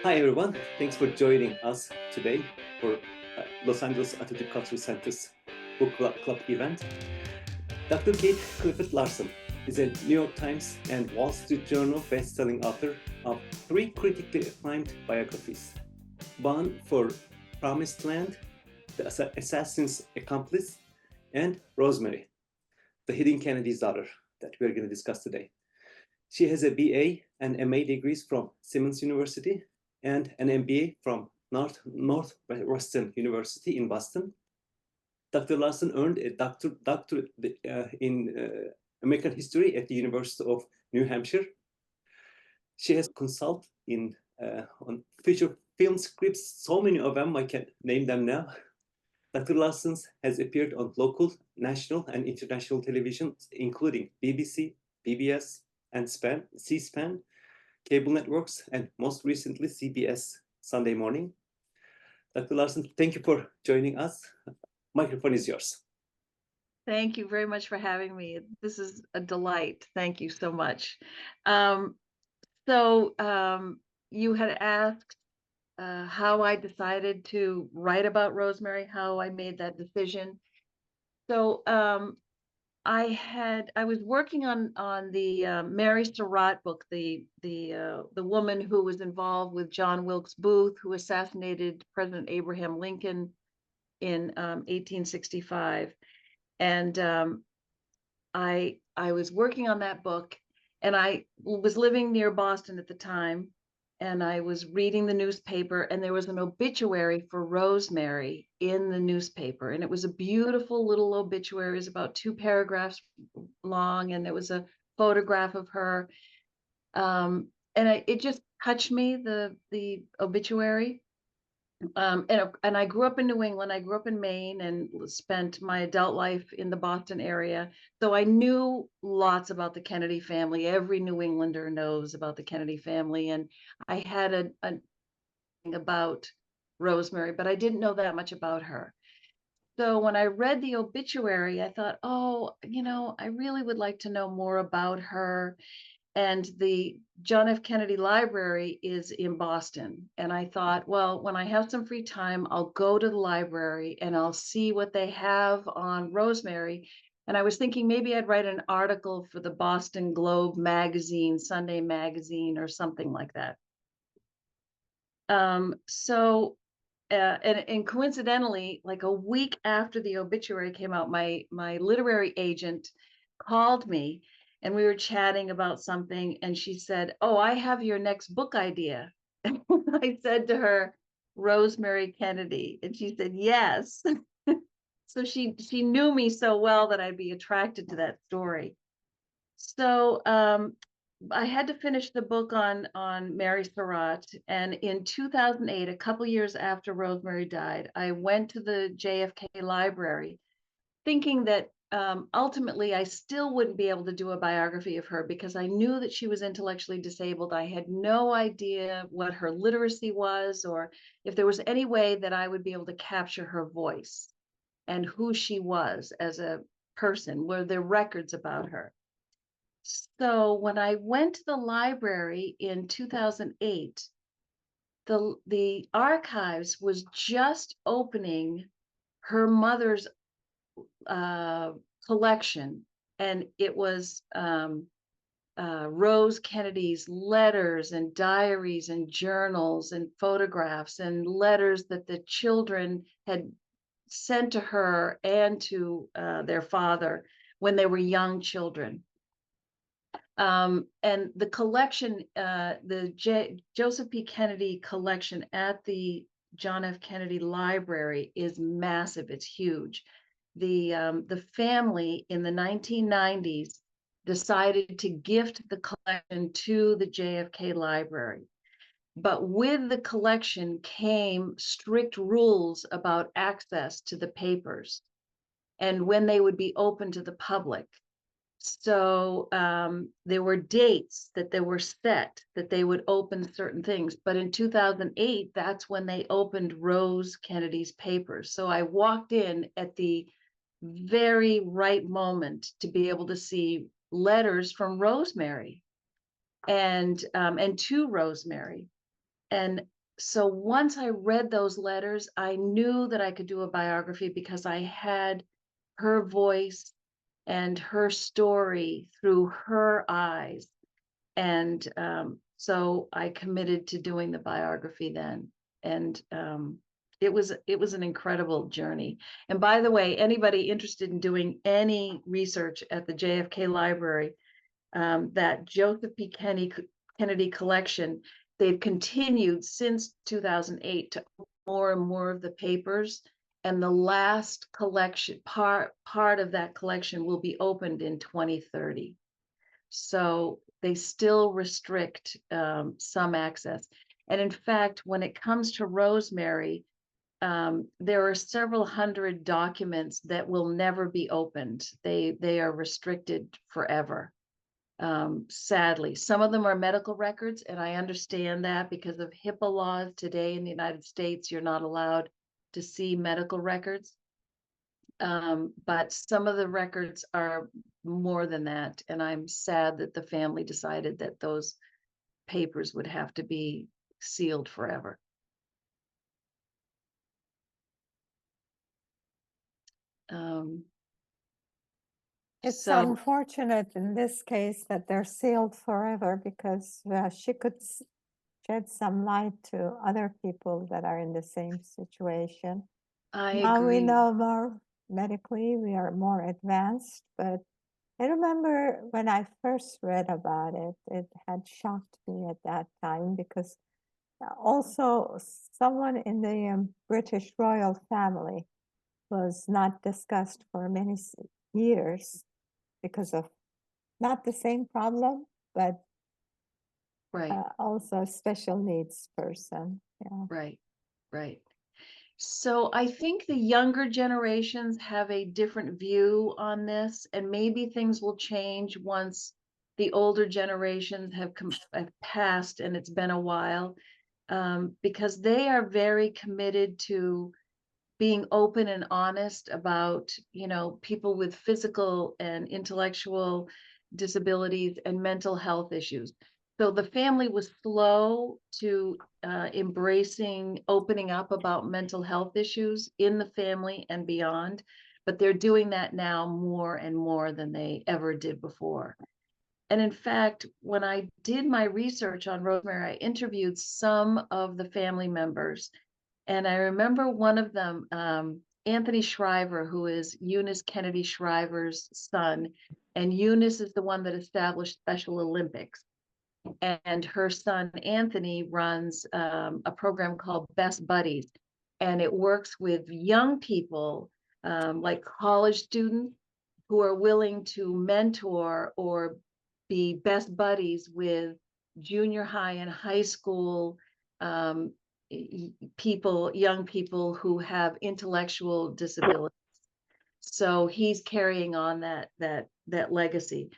Hi everyone, thanks for joining us today for Los Angeles Atatürk Cultural Center's Book Club event. Dr. Kate Clifford Larson is a New York Times and Wall Street Journal best-selling author of three critically acclaimed biographies. One for Promised Land, The Assassin's Accomplice, and Rosemary, the Hidden Kennedy's Daughter, that we're going to discuss today. She has a BA and MA degrees from Simmons University and an MBA from Northeastern University in Boston. Dr. Larson earned a doctorate in American history at the University of New Hampshire. She has consulted on feature film scripts, so many of them I can't name them now. Dr. Larson has appeared on local, national, and international television, including BBC, PBS, and C-SPAN, cable networks, and most recently CBS Sunday Morning. Dr. Larson, thank you for joining us. Microphone is yours. Thank you very much for having me. This is a delight. Thank you so much. You had asked how I decided to write about Rosemary, how I made that decision. So I was working on the Mary Surratt book, the woman who was involved with John Wilkes Booth, who assassinated President Abraham Lincoln in 1865. And I was working on that book, and I was living near Boston at the time, and I was reading the newspaper, and there was an obituary for Rosemary in the newspaper, and it was a beautiful little obituary. It was about 2 paragraphs long, and there was a photograph of her, and it just touched me, the obituary. And I grew up in New England. I grew up in Maine and spent my adult life in the Boston area. So I knew lots about the Kennedy family. Every New Englander knows about the Kennedy family. And I had a thing about Rosemary, but I didn't know that much about her. So when I read the obituary, I thought, oh, I really would like to know more about her. And the John F. Kennedy Library is in Boston. And I thought, well, when I have some free time, I'll go to the library and I'll see what they have on Rosemary. And I was thinking maybe I'd write an article for the Boston Globe magazine, Sunday magazine, or something like that. And coincidentally, like a week after the obituary came out, my literary agent called me, and we were chatting about something, and she said, oh, I have your next book idea. And I said to her, Rosemary Kennedy, and she said yes. So she knew me so well that I'd be attracted to that story. So I had to finish the book on Mary Surratt, and in 2008, a couple years after Rosemary died, I went to the JFK library thinking that ultimately I still wouldn't be able to do a biography of her because I knew that she was intellectually disabled. I had no idea what her literacy was, or if there was any way that I would be able to capture her voice and who she was as a person. Were there records about her? So when I went to the library in 2008, the archives was just opening her mother's collection, and it was Rose Kennedy's letters and diaries and journals and photographs and letters that the children had sent to her and to their father when they were young children. And the collection, Joseph P. Kennedy collection at the John F. Kennedy Library is massive. It's huge. The family in the 1990s decided to gift the collection to the JFK Library. But with the collection came strict rules about access to the papers and when they would be open to the public. So there were dates that they were set that they would open certain things. But in 2008, that's when they opened Rose Kennedy's papers. So I walked in at the very right moment to be able to see letters from Rosemary and to Rosemary. And so once I read those letters, I knew that I could do a biography because I had her voice and her story through her eyes. And so I committed to doing the biography then. And it was an incredible journey. And by the way, anybody interested in doing any research at the JFK Library, that Joseph P. Kennedy collection, they've continued since 2008 to open more and more of the papers. And the last collection, part of that collection will be opened in 2030. So they still restrict some access. And in fact, when it comes to Rosemary, there are several hundred documents that will never be opened. They are restricted forever. Sadly, some of them are medical records, and I understand that because of HIPAA laws today in the United States, you're not allowed to see medical records. But some of the records are more than that, and I'm sad that the family decided that those papers would have to be sealed forever. It's So unfortunate in this case that they're sealed forever because she could shed some light to other people that are in the same situation. I Now we agree. know more medically, we are more advanced, but I remember when I first read about it, it had shocked me at that time because also someone in the British royal family was not discussed for many years because of not the same problem, but Right, also a special needs person. Yeah. right. So I think the younger generations have a different view on this, and maybe things will change once the older generations have passed and it's been a while, because they are very committed to being open and honest about, people with physical and intellectual disabilities and mental health issues. So the family was slow to embracing opening up about mental health issues in the family and beyond, but they're doing that now more and more than they ever did before. And in fact, when I did my research on Rosemary, I interviewed some of the family members. And I remember one of them, Anthony Shriver, who is Eunice Kennedy Shriver's son. And Eunice is the one that established Special Olympics. And her son, Anthony, runs a program called Best Buddies. And it works with young people, like college students, who are willing to mentor or be best buddies with junior high and high school people, young people who have intellectual disabilities. So he's carrying on that legacy.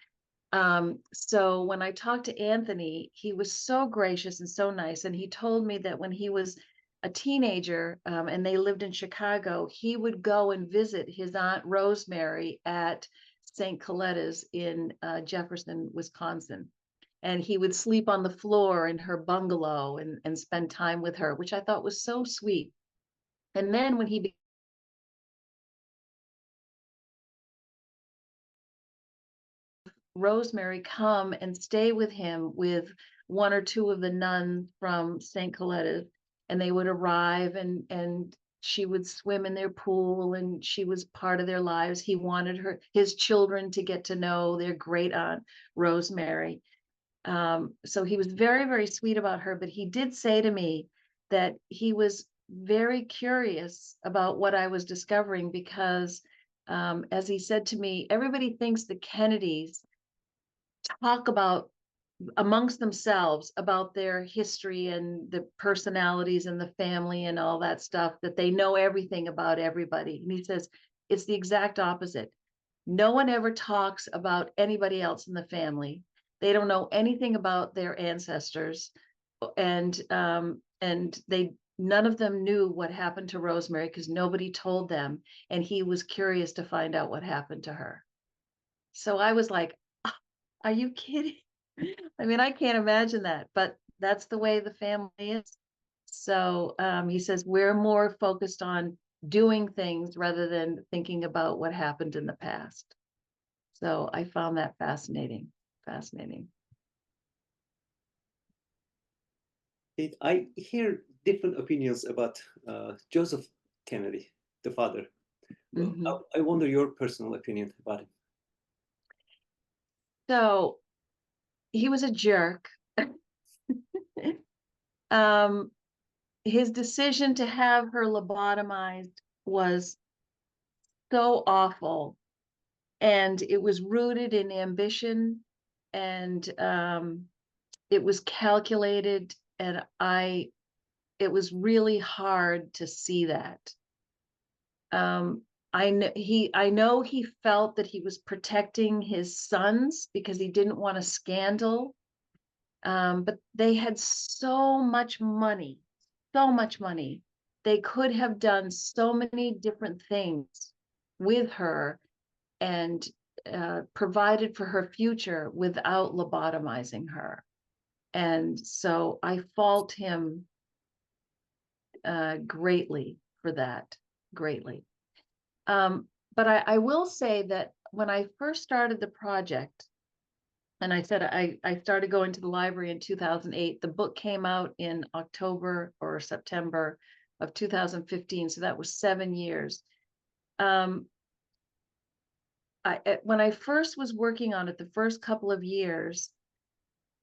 So when I talked to Anthony, he was so gracious and so nice, and he told me that when he was a teenager, and they lived in Chicago, he would go and visit his aunt Rosemary at St. Coletta's in Jefferson, Wisconsin. And he would sleep on the floor in her bungalow and spend time with her, which I thought was so sweet. And then when he Rosemary come and stay with him with one or two of the nuns from St. Coletta's, and they would arrive and she would swim in their pool and she was part of their lives. He wanted his children to get to know their great aunt Rosemary. So he was very, very sweet about her, but he did say to me that he was very curious about what I was discovering because, as he said to me, everybody thinks the Kennedys talk about amongst themselves about their history and the personalities and the family and all that stuff, that they know everything about everybody. And he says it's the exact opposite. No one ever talks about anybody else in the family. They don't know anything about their ancestors, and they none of them knew what happened to Rosemary because nobody told them, and he was curious to find out what happened to her. So I was like, are you kidding? I mean, I can't imagine that, but that's the way the family is. So he says we're more focused on doing things rather than thinking about what happened in the past. So I found that fascinating. I hear different opinions about Joseph Kennedy, the father. Well, Mhm. I wonder your personal opinion about him. So he was a jerk. um, his decision to have her lobotomized was so awful, and it was rooted in ambition, and it was calculated, and it was really hard to see that. I know he felt that he was protecting his sons because he didn't want a scandal. But they had so much money, so much money. They could have done so many different things with her and provided for her future without lobotomizing her. And so I fault him greatly for that, greatly. But I will say that when I first started the project, and I said I started going to the library in 2008. The book came out in October or September of 2015, so that was 7 years. When I first was working on it, the first couple of years,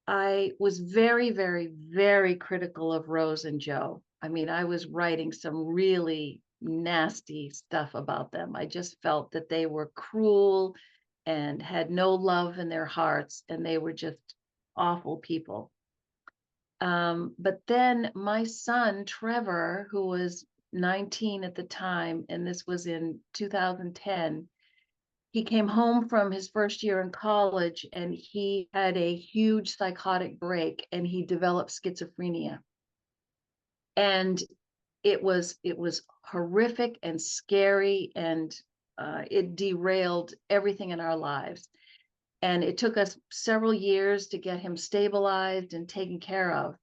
I was very, very, very critical of Rose and Joe. I mean, I was writing some really nasty stuff about them. I just felt that they were cruel and had no love in their hearts, and they were just awful people. But then my son, Trevor, who was 19 at the time, and this was in 2010, he came home from his first year in college and he had a huge psychotic break and he developed schizophrenia. And it was horrific and scary, and it derailed everything in our lives. And it took us several years to get him stabilized and taken care of.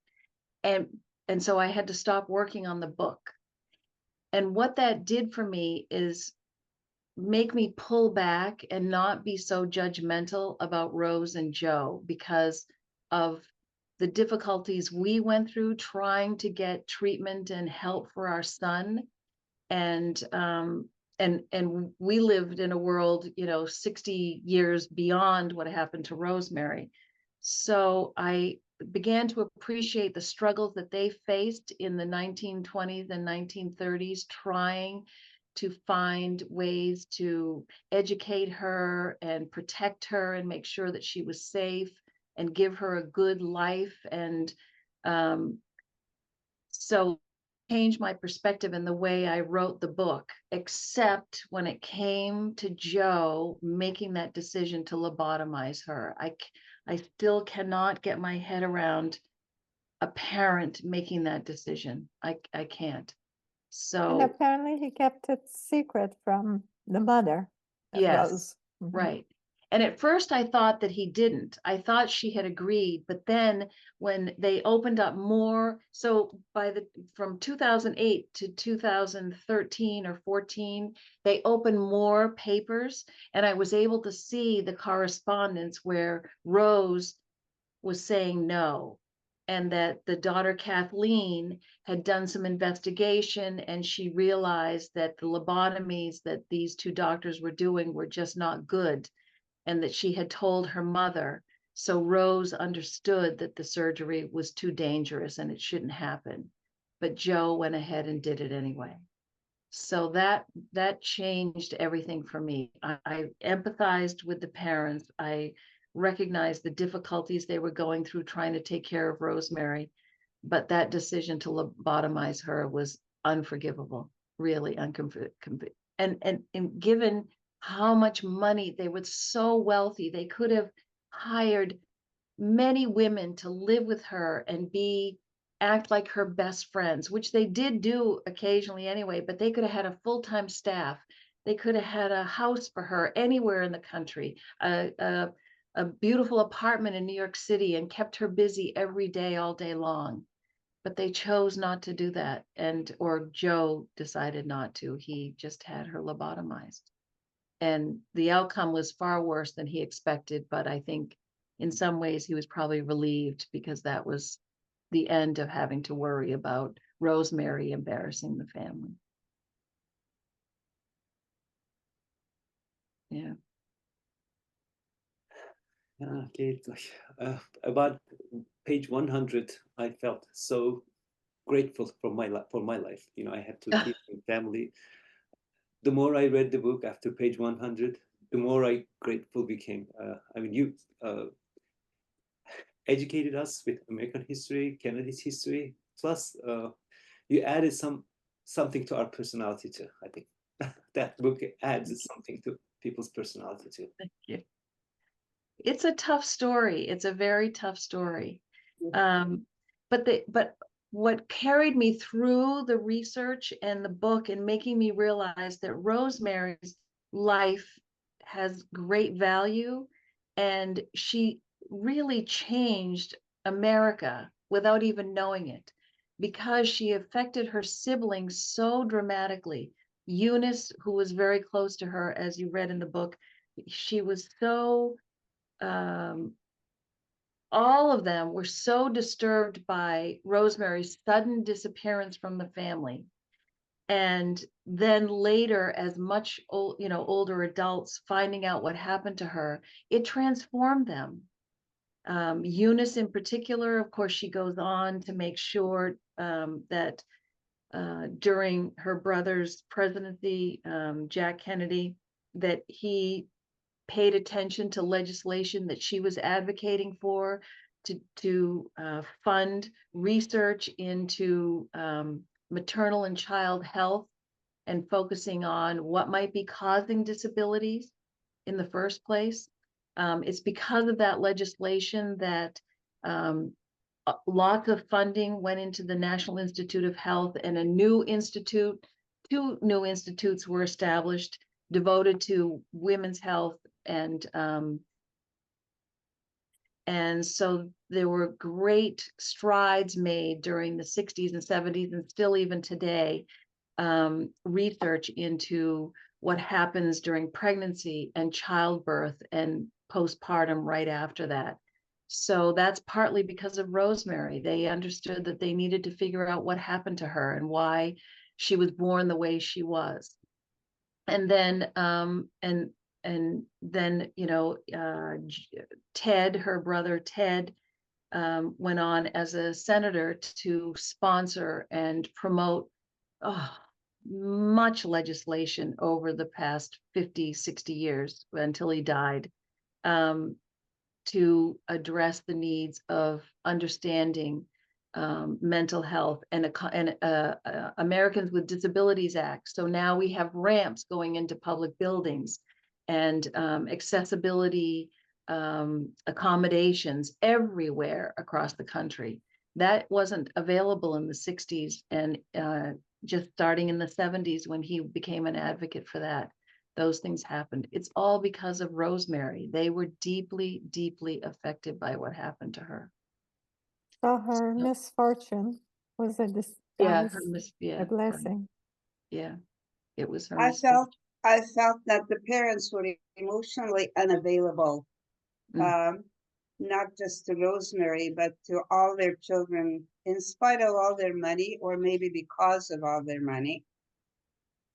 And so I had to stop working on the book. And what that did for me is make me pull back and not be so judgmental about Rose and Joe because of the difficulties we went through trying to get treatment and help for our son. And we lived in a world, 60 years beyond what happened to Rosemary. So I began to appreciate the struggles that they faced in the 1920s and 1930s, trying to find ways to educate her and protect her and make sure that she was safe and give her a good life. And so changed my perspective in the way I wrote the book, except when it came to Joe making that decision to lobotomize her. I still cannot get my head around a parent making that decision. I can't. And So apparently he kept it secret from the mother of yes, Rose. Mhm. right. And at first I thought that he didn't. I thought she had agreed, but then when they opened up more, so from 2008 to 2013 or 14, they opened more papers, and I was able to see the correspondence where Rose was saying no, and that the daughter Kathleen had done some investigation and she realized that the lobotomies that these two doctors were doing were just not good, and that she had told her mother. So Rose understood that the surgery was too dangerous and it shouldn't happen. But Joe went ahead and did it anyway. So that changed everything for me. I empathized with the parents. I recognized the difficulties they were going through trying to take care of Rosemary, but that decision to lobotomize her was unforgivable, really unforgivable. And given how much money, they were so wealthy, they could have hired many women to live with her and act like her best friends, which they did do occasionally anyway, but they could have had a full-time staff. They could have had a house for her anywhere in the country, a a beautiful apartment in New York City and kept her busy every day, all day long. But they chose not to do that. Or Joe decided not to. He just had her lobotomized. And the outcome was far worse than he expected. But I think in some ways he was probably relieved, because that was the end of having to worry about Rosemary embarrassing the family. Yeah. Okay, about page 100, I felt so grateful for my life. You know, I had to keep my family. The more I read the book after page 100, the more I grateful became. I mean, you educated us with American history, Kennedy's history, plus you added something to our personality too. I think that book adds something to people's personality too. Thank you. It's a tough story. It's a very tough story. But what carried me through the research and the book and making me realize that Rosemary's life has great value, and she really changed America without even knowing it, because she affected her siblings so dramatically. Eunice, who was very close to her, as you read in the book, she was so all of them were so disturbed by Rosemary's sudden disappearance from the family. And then later, as much older adults, finding out what happened to her, it transformed them. Eunice in particular, of course, she goes on to make sure that during her brother's presidency, Jack Kennedy, that he paid attention to legislation that she was advocating for, to fund research into maternal and child health, and focusing on what might be causing disabilities in the first place. It's because of that legislation that lots of funding went into the National Institute of Health, and two new institutes were established devoted to women's health. And so there were great strides made during the 60s and 70s, and still even today, research into what happens during pregnancy and childbirth and postpartum right after that. So that's partly because of Rosemary. They understood that they needed to figure out what happened to her and why she was born the way she was. And then Ted, her brother Ted, went on as a senator to sponsor and promote much legislation over the past 50, 60 years until he died, to address the needs of understanding mental health and Americans with Disabilities Act. So now we have ramps going into public buildings, and accessibility accommodations everywhere across the country. That wasn't available in the 60s, and just starting in the 70s when he became an advocate for that, those things happened. It's all because of Rosemary. They were deeply, deeply affected by what happened to her. So her misfortune was a a blessing. Yeah, it was her. I felt that the parents were emotionally unavailable, not just to Rosemary, but to all their children, in spite of all their money, or maybe because of all their money.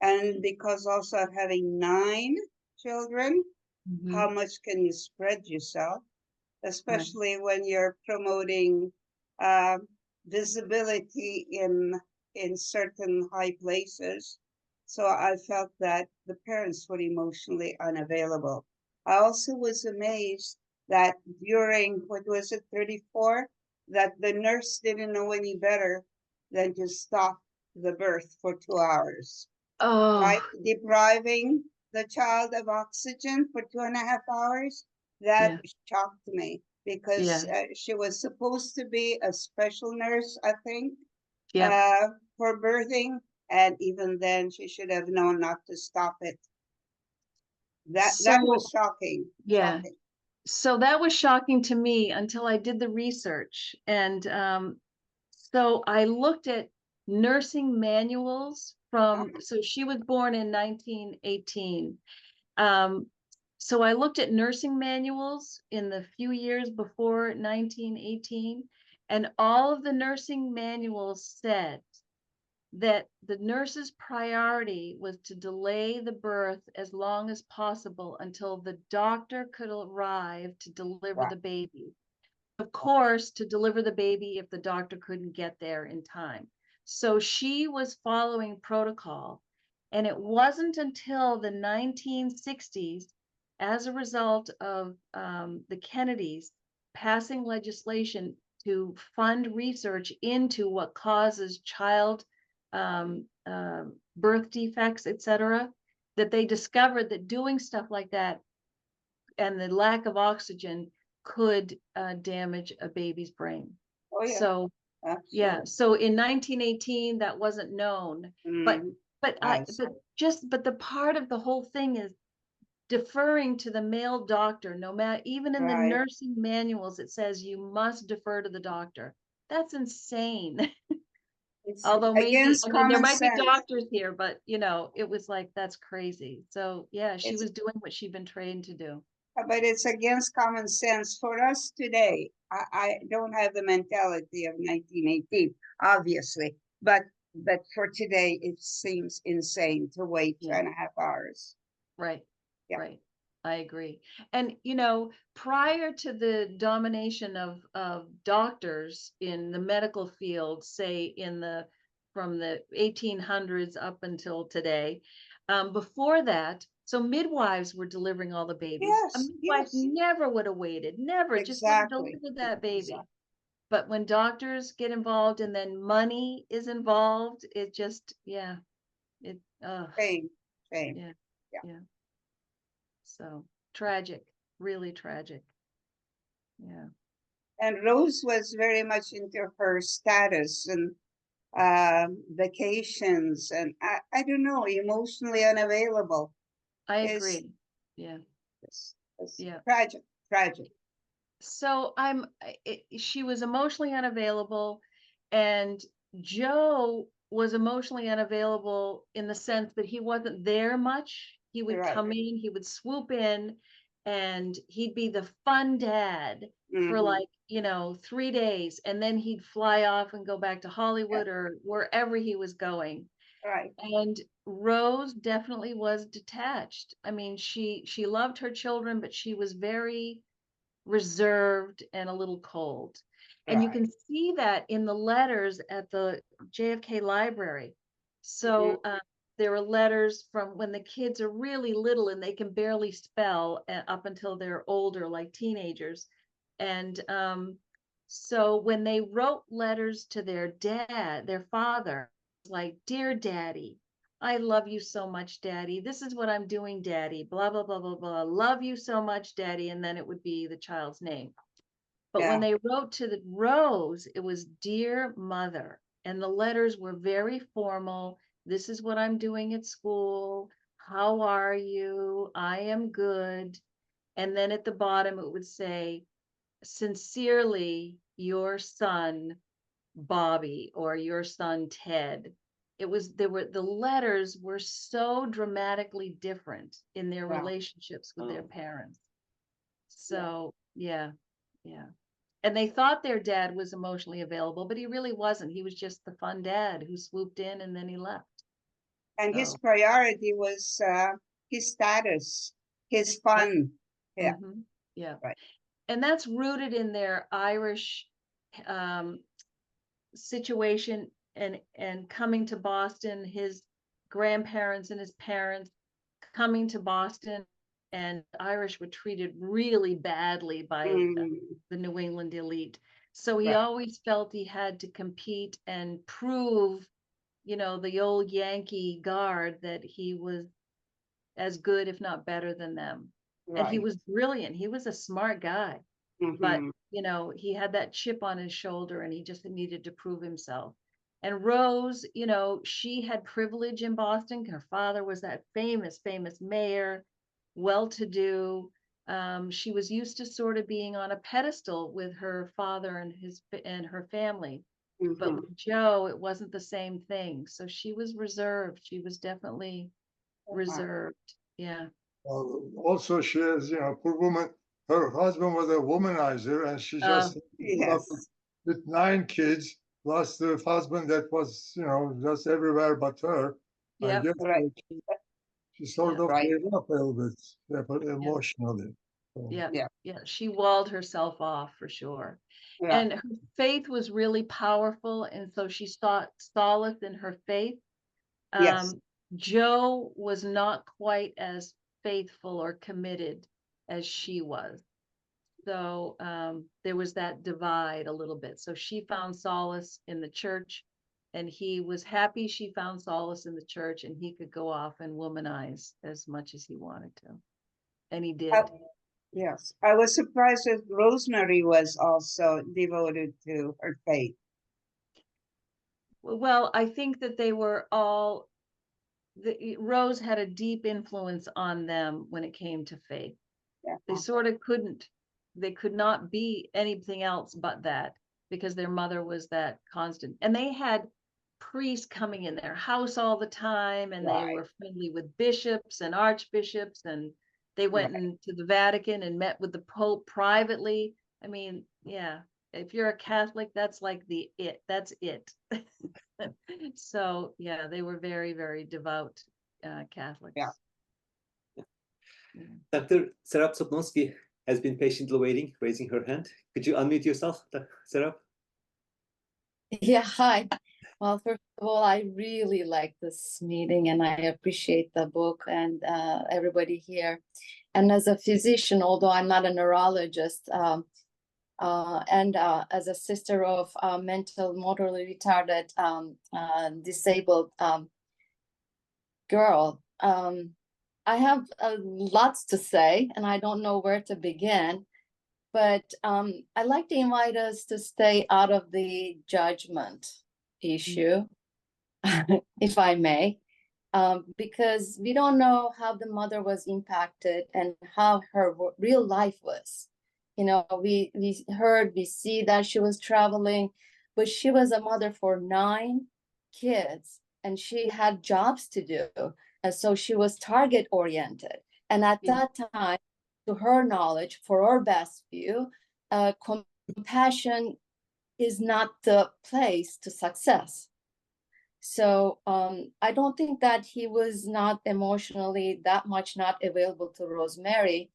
And because also of having 9 children, how much can you spread yourself? Especially when you're promoting visibility in certain high places. So I felt that the parents were emotionally unavailable. I also was amazed that during, 34, that the nurse didn't know any better than to stop the birth for 2 hours. Right? Depriving the child of oxygen for 2.5 hours. That shocked me, because she was supposed to be a special nurse, I think, for birthing. And even then, she should have known not to stop it. That was shocking. Yeah. Shocking. So that was shocking to me until I did the research. And so I looked at nursing manuals from, so she was born in 1918. Um, so I looked at nursing manuals in the few years before 1918, and all of the nursing manuals said that the nurse's priority was to delay the birth as long as possible until the doctor could arrive to deliver Wow. the baby. Of course, to deliver the baby if the doctor couldn't get there in time. So she was following protocol. And it wasn't until the 1960s, as a result of the Kennedys passing legislation to fund research into what causes child birth defects, etc., that they discovered that doing stuff like that and the lack of oxygen could damage a baby's brain. Oh yeah, So yeah, absolutely. so in 1918 that wasn't known, but Mhm. but Nice. but the part of the whole thing is deferring to the male doctor. No matter, even in the Right. nursing manuals it says you must defer to the doctor. That's insane. It's Although maybe, against I mean, there common might be sense. doctors here, but it was like, that's crazy. So yeah, she It's was doing what she'd been trained to do. but it's against common sense for us today. I don't have the mentality of 1918, obviously, but for today it seems insane to wait Yeah. 2.5 hours. Right, Yeah. right. I agree. And prior to the domination of doctors in the medical field, say from the 1800s up until today, before that, so midwives were delivering all the babies. A Yes, midwife yes, never would have waited, never, just would have exactly. delivered that baby. Exactly. But when doctors get involved and then money is involved, it just, yeah, it, Shame, shame. yeah, Yeah. yeah. So tragic, really tragic. Yeah. And Rose was very much into her status and vacations, and I don't know, emotionally unavailable. I Is agree. Yeah. it's Yeah. tragic, tragic. So she was emotionally unavailable, and Joe was emotionally unavailable in the sense that he wasn't there much. He You're would right. come in, he would swoop in, and he'd be the fun dad for Mhm. like, 3 days, and then he'd fly off and go back to Yeah, Hollywood or wherever he was going. right. And Rose definitely was detached. I mean, she loved her children, but she was very reserved and a little cold. And you Right. can see that in the letters at the JFK library. Mhm. So there are letters from when the kids are really little and they can barely spell up until they're older, like teenagers. And so when they wrote letters to their dad, their father, like, "Dear Daddy, I love you so much, Daddy. This is what I'm doing, Daddy. Blah, blah, blah, blah, blah. Love you so much, Daddy." And then it would be the child's name. But when Yeah. they wrote to the Rose, it was "Dear Mother." And the letters were very formal. "This is what I'm doing at school. How are you? I am good." And then at the bottom, it would say, "Sincerely, your son, Bobby," or "your son, Ted." The letters were so dramatically different in their Yeah. relationships with their Oh, parents. Yeah. So yeah, yeah. And they thought their dad was emotionally available, but he really wasn't. He was just the fun dad who swooped in and then he left. And his So priority was his status, his yeah, fun. Yeah. yeah. Right. And that's rooted in their Irish um, situation and coming to Boston, his grandparents and his parents coming to Boston, and Irish were treated really badly by Mm, the New England elite. So he right. always felt he had to compete and prove, the old Yankee guard, that he was as good, if not better than them. And he Right. was brilliant. He was a smart guy, but Hmm. he had that chip on his shoulder and he just needed to prove himself. And Rose, she had privilege in Boston. Her father was that famous mayor, well-to-do, She was used to sort of being on a pedestal with her father and her family. But Mhm. with Joe, it wasn't the same thing. So she was reserved. She was definitely reserved. Yeah. Also, she is, poor woman. Her husband was a womanizer, and she Uh, just put up Yes. with 9 kids, plus the husband that was, just everywhere but her. I yep. guess Right. she sort Yeah. of Right. gave up a little bit, but emotionally. So, Yeah. Yeah. Yeah. She walled herself off for sure. Yeah. And her faith was really powerful. And so she sought solace in her faith. Yes. Joe was not quite as faithful or committed as she was. So there was that divide a little bit. So she found solace in the church, and he was happy she found solace in the church, and he could go off and womanize as much as he wanted to. And he I, did. yes. I was surprised that Rosemary was also devoted to her faith. Well, I think that they were all, Rose had a deep influence on them when it came to faith. Yeah. They sort of they could not be anything else but that, because their mother was that constant. And they had priests coming in their house all the time, and they Right. were friendly with bishops and archbishops, and they went Right. into the Vatican and met with the Pope privately. I mean, yeah, if you're a Catholic, that's like that's it. So yeah, they were very, very devout Catholics. Yeah. Dr. Serap Sopnowski has been patiently waiting, raising her hand. Could you unmute yourself, Serap? Yeah, hi. Well, first of all, I really like this meeting and I appreciate the book and everybody here. And as a physician, although I'm not a neurologist, and as a sister of mental motorly retarded disabled girl, I have lots to say and I don't know where to begin. But I'd like to invite us to stay out of the judgment issue, if I may, because we don't know how the mother was impacted and how her real life was. We heard, we see that she was traveling, but she was a mother for 9 kids and she had jobs to do. And so she was target oriented. And at that time, to her knowledge, for her best view, compassion is not the place to success. So I don't think that he was not emotionally that much not available to Rosemary.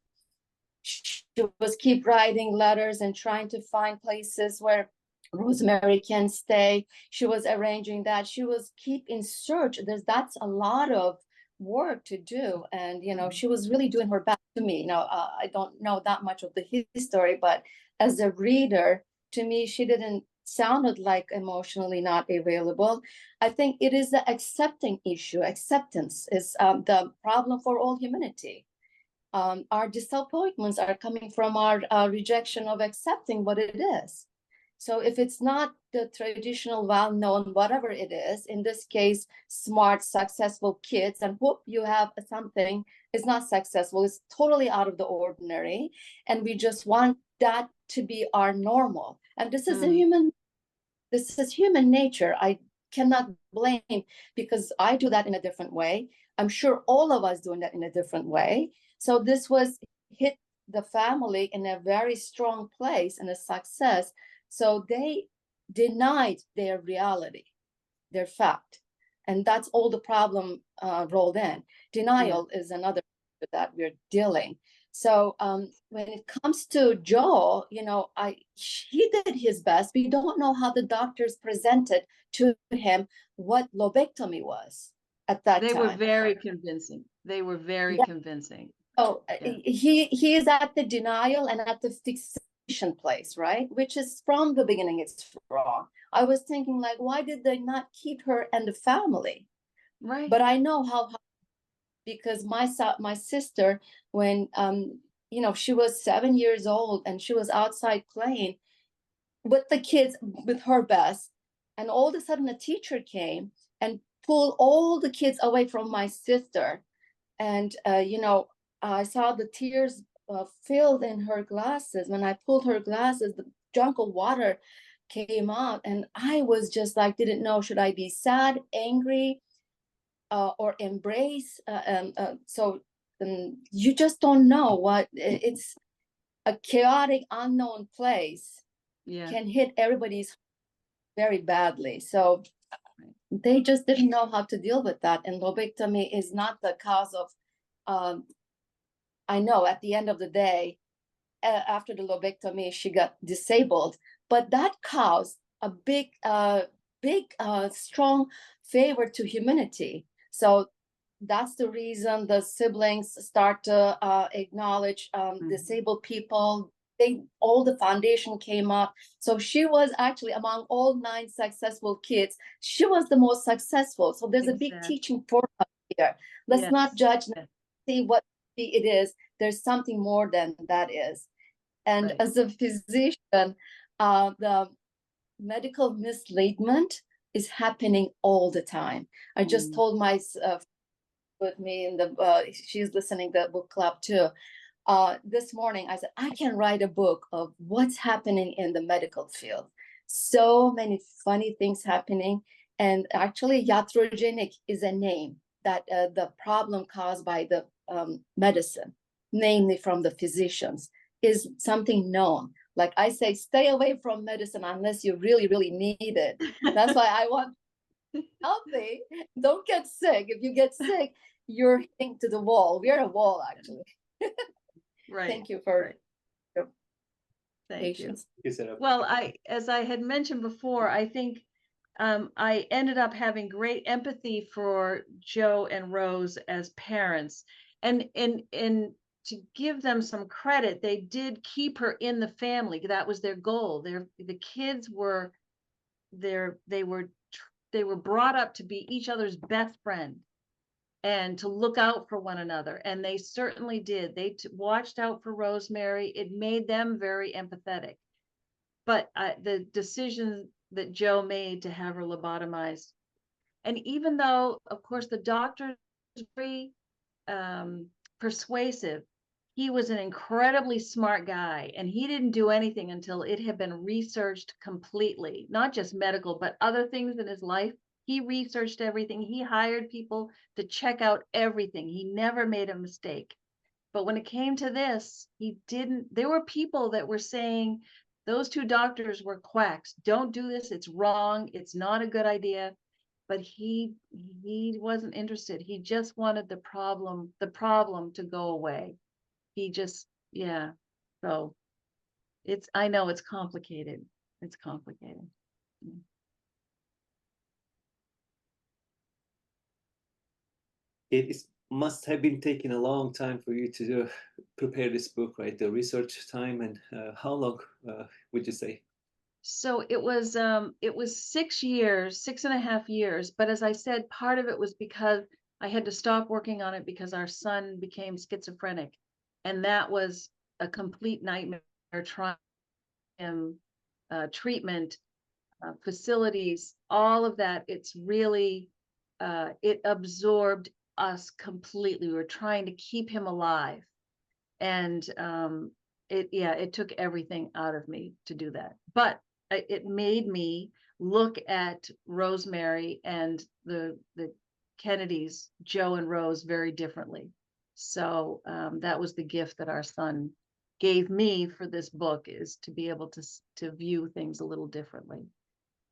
She was keep writing letters and trying to find places where Rosemary can stay. She was arranging that. She was keep in search. That's a lot of work to do, and she was really doing her best. To me, I don't know that much of the history, but as a reader, to me, she didn't sounded like emotionally not available. I think it is the accepting issue. Acceptance is the problem for all humanity. Our disappointments are coming from our rejection of accepting what it is. So if it's not the traditional, well-known, whatever it is, in this case, smart, successful kids, and hope you have something is not successful, it's totally out of the ordinary. And we just want that to be our normal. And this is human nature. I cannot blame, because I do that in a different way. I'm sure all of us doing that in a different way. So this was hit the family in a very strong place and a success. So they denied their reality, their fact. And that's all the problem rolled in. Denial is another that we're dealing. So when it comes to Joe, he did his best. We don't know how the doctors presented to him what lobectomy was at that They time. were very convincing. They were very convincing. Oh, Yeah. he is at the denial and at the fixation place, right? Which is from the beginning, it's wrong. I was thinking, like, why did they not keep her and the family? Right. But I know how, because my sister, when she was 7 years old and she was outside playing with the kids with her best, and all of a sudden a teacher came and pulled all the kids away from my sister, and I saw the tears filled in her glasses. When I pulled her glasses, the junk of water came out, and I was just like, didn't know, should I be sad, angry, or embrace? So you just don't know what it's a chaotic, unknown place Yeah. can hit everybody's very badly. So they just didn't know how to deal with that. And lobectomy is not the cause of, I know at the end of the day, after the lobectomy, she got disabled, but that caused a big, strong favor to humanity. So that's the reason the siblings start to acknowledge disabled people. All the foundation came up. So she was actually, among all 9 successful kids, she was the most successful. So there's a big Exactly. teaching for us here. Let's not judge, Yes. see what it is. There's something more than that is. And Right. as a physician, the medical misleadment is happening all the time. I just told my with me in the she's listening to the book club too. This morning I said, I can write a book of what's happening in the medical field. So many funny things happening. And actually iatrogenic is a name that the problem caused by the medicine, namely from the physicians, is something known. Like I say, stay away from medicine unless you really, really need it. That's why I want healthy. Don't get sick. If you get sick, you're hitting to the wall. We're a wall, actually. Right. Thank you for your Thank you. patience. Well, as I had mentioned before, I think I ended up having great empathy for Joe and Rose as parents, and to give them some credit, they did keep her in the family. That was their goal. The kids were they were brought up to be each other's best friend and to look out for one another, and they certainly did. They watched out for Rosemary. It made them very empathetic. But the decision that Joe made to have her lobotomized, and even though, of course, the doctor was very persuasive, he was an incredibly smart guy, and he didn't do anything until it had been researched completely, not just medical, but other things in his life. He researched everything. He hired people to check out everything. He never made a mistake. But when it came to this, he didn't. There were people that were saying, those 2 doctors were quacks. Don't do this. It's wrong. It's not a good idea. But he wasn't interested. He just wanted the problem to go away. He just, yeah. So I know it's complicated. It's complicated. It must have been taking a long time for you to prepare this book, right? The research time, and how long would you say? So it was 6 years, 6.5 years. But as I said, part of it was because I had to stop working on it because our son became schizophrenic, and that was a complete nightmare. Trying him, treatment, facilities, all of that. It's really it absorbed us completely. We were trying to keep him alive, and it took everything out of me to do that. But it made me look at Rosemary and the Kennedys, Joe and Rose, very differently. So that was the gift that our son gave me for this book, is to be able to view things a little differently.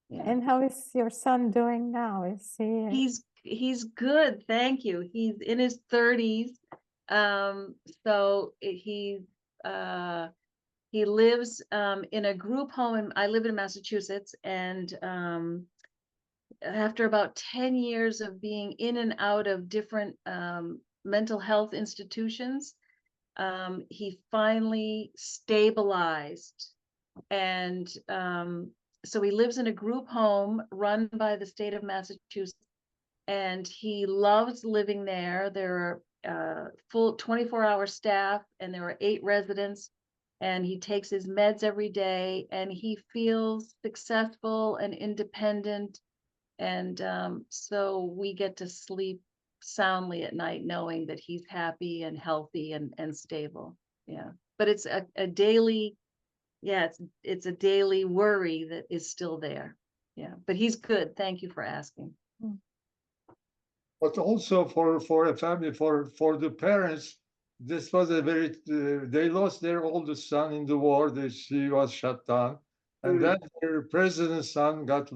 Yeah. And how is your son doing now? Is he? He's good, thank you. He's in his 30s. So he lives in a group home, and I live in Massachusetts, and after about 10 years of being in and out of different mental health institutions, he finally stabilized. And so he lives in a group home run by the state of Massachusetts, and he loves living there. There are full 24-hour staff, and there are 8 residents, and he takes his meds every day, and he feels successful and independent. And so we get to sleep soundly at night knowing that he's happy and healthy and stable. yeah. But it's a daily, yeah, it's a daily worry that is still there. Yeah, but he's good. Thank you for asking. But also for a family, for the parents, this was a very they lost their oldest son in the war. He was shot down, and then their president's son got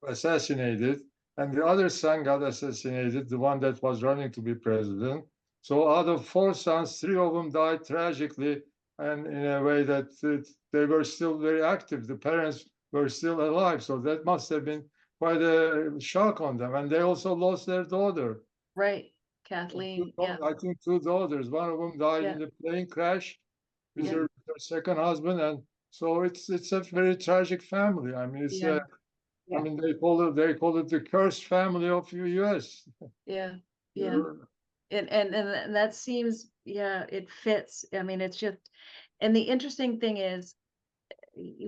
assassinated, and the other son got assassinated, the one that was running to be president. So out of four sons, three of them died tragically, and in a way that they were still very active. The parents were still alive, so that must have been quite a shock on them. And they also lost their daughter. Right, Kathleen, yeah, I think two daughters. One of them died Yeah. in the plane crash with Yeah. her second husband, and so it's a very tragic family. I mean, it's Yeah. I mean they call it the cursed family of the U.S. yeah, yeah. And that seems, yeah, it fits. I mean, it's just, and the interesting thing is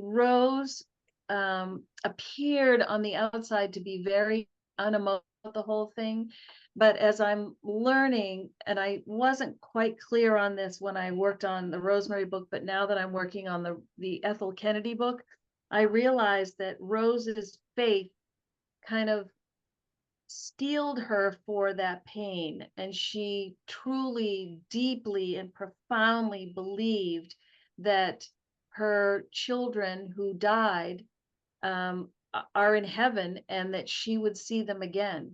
Rose appeared on the outside to be very unemotional about the whole thing. But as I'm learning, and I wasn't quite clear on this when I worked on the Rosemary book, but now that I'm working on the Ethel Kennedy book, I realized that Rose's faith kind of steeled her for that pain. And she truly, deeply, and profoundly believed that her children who died are in heaven and that she would see them again.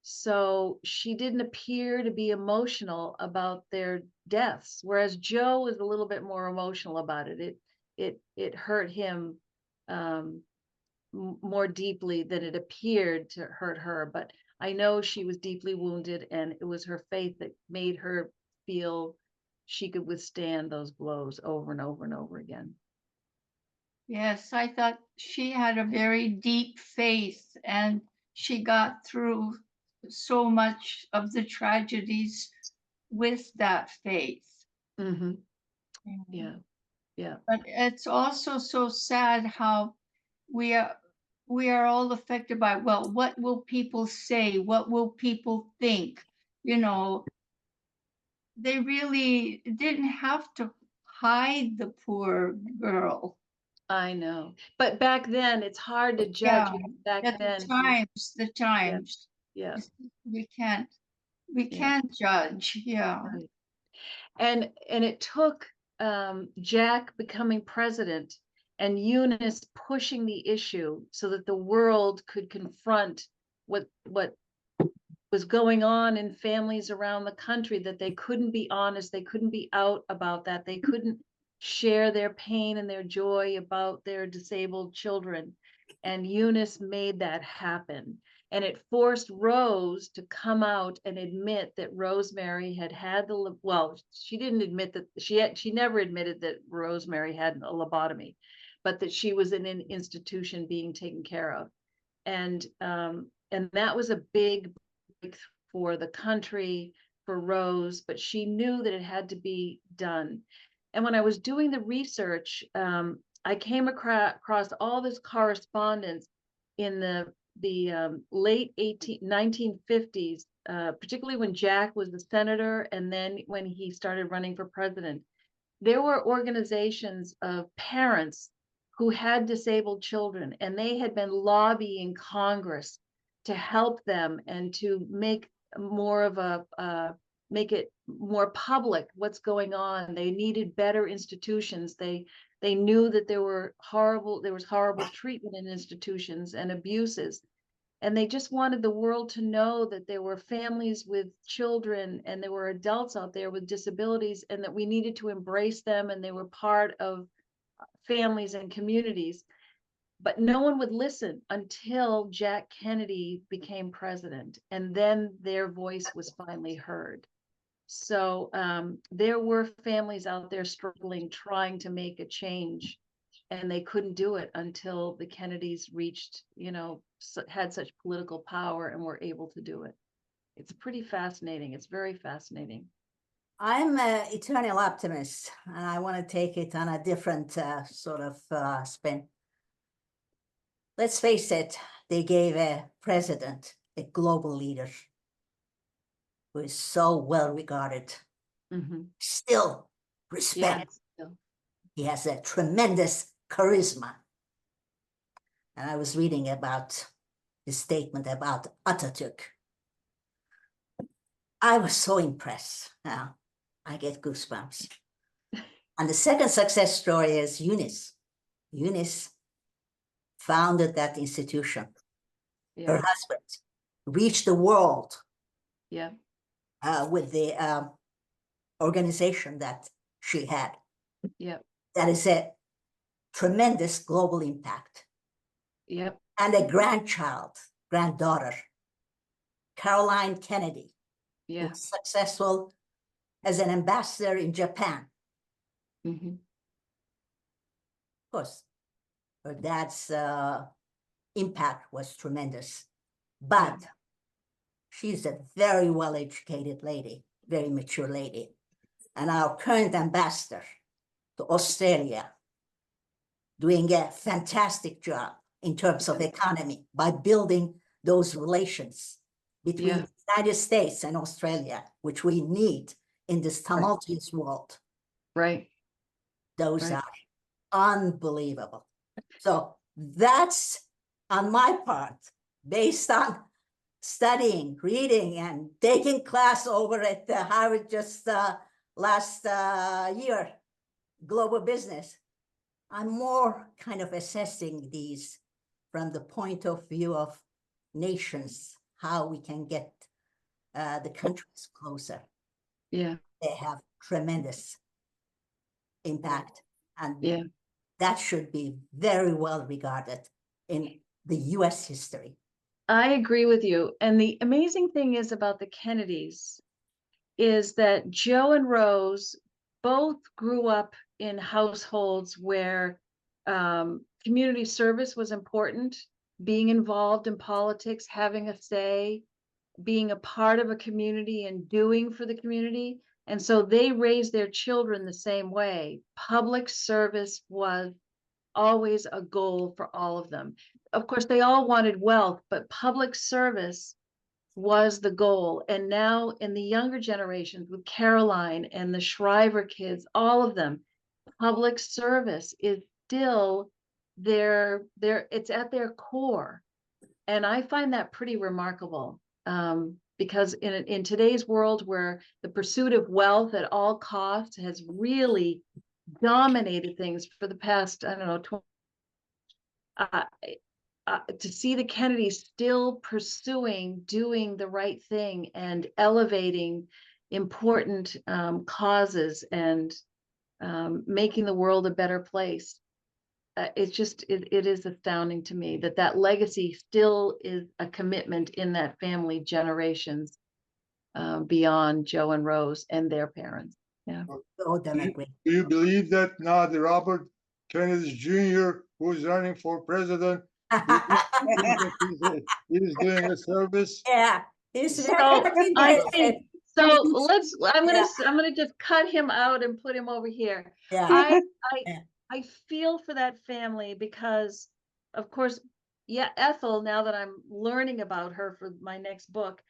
So she didn't appear to be emotional about their deaths, whereas Joe was a little bit more emotional about it. It hurt him more deeply than it appeared to hurt her. But I know she was deeply wounded, and it was her faith that made her feel she could withstand those blows over and over and over again. Yes, I thought she had a very deep faith, and she got through so much of the tragedies with that faith. Mm-hmm. Yeah, yeah. But it's also so sad how we are all affected by, well, what will people say? What will people think? You know, they really didn't have to hide the poor girl. I know. But back then, it's hard to judge. Yeah, Back at then, the times. yeah. We Yeah. can't judge. Yeah. Right. And it took Jack becoming president and Eunice pushing the issue so that the world could confront what was going on in families around the country, that they couldn't be honest, they couldn't be out about that, they couldn't share their pain and their joy about their disabled children. And Eunice made that happen. And it forced Rose to come out and admit that Rosemary had the, well, she didn't admit that, she never admitted that Rosemary had a lobotomy, but that she was in an institution being taken care of. And that was a big break for the country, for Rose, but she knew that it had to be done. And when I was doing the research, I came across all this correspondence in the late 1950s, particularly when Jack was the senator, and then when he started running for president. There were organizations of parents who had disabled children, and they had been lobbying Congress to help them and to make more of make it more public what's going on. They needed better institutions. They knew that there was horrible treatment in institutions and abuses. And they just wanted the world to know that there were families with children and there were adults out there with disabilities, and that we needed to embrace them, and they were part of families and communities. But no one would listen until Jack Kennedy became president, and then their voice was finally heard. So there were families out there struggling, trying to make a change, and they couldn't do it until the Kennedys reached, had such political power and were able to do it. It's pretty fascinating. It's very fascinating. I'm an eternal optimist, and I want to take it on a different sort of spin. Let's face it, they gave a president, a global leader, who is so well regarded, Mm-hmm. still respect. Yeah. He has a tremendous charisma. And I was reading about his statement about Atatürk. I was so impressed. Now, I get goosebumps. And the second success story is Eunice. Eunice founded that institution. Her Yeah. husband reached the world Yeah. with the organization that she had. Yeah. That is a tremendous global impact. Yep. And a granddaughter, Caroline Kennedy, Yeah. was successful as an ambassador in Japan. Mhm. Of course, her dad's impact was tremendous, but she's a very well-educated lady, very mature lady. And our current ambassador to Australia, doing a fantastic job in terms of economy by building those relations between Yeah. the United States and Australia, which we need in this tumultuous world. Right. Those Right. are unbelievable. So that's on my part, based on studying, reading, and taking class over at Harvard just last year, global business. I'm more kind of assessing these from the point of view of nations, how we can get the countries closer. Yeah. They have tremendous impact, and Yeah. that should be very well regarded in the US history. I agree with you. And the amazing thing is about the Kennedys is that Joe and Rose both grew up in households where community service was important, being involved in politics, having a say, being a part of a community and doing for the community. And so they raised their children the same way. Public service was always a goal for all of them. Of course, they all wanted wealth, but public service was the goal. And now in the younger generations with Caroline and the Shriver kids, all of them, public service is still it's at their core. And I find that pretty remarkable. Because in today's world where the pursuit of wealth at all costs has really dominated things for the past, I don't know, 20, to see the Kennedys still pursuing doing the right thing and elevating important causes and making the world a better place. It is astounding to me that legacy still is a commitment in that family generations beyond Joe and Rose and their parents. Yeah. Oh, then I agree. Do you believe that now the Robert Kennedy Jr., who is running for president, he's doing a service? Yeah, he's very So I interested. think so. I'm gonna just cut him out and put him over here. Yeah. I feel for that family because, of course, yeah, Ethel. Now that I'm learning about her for my next book,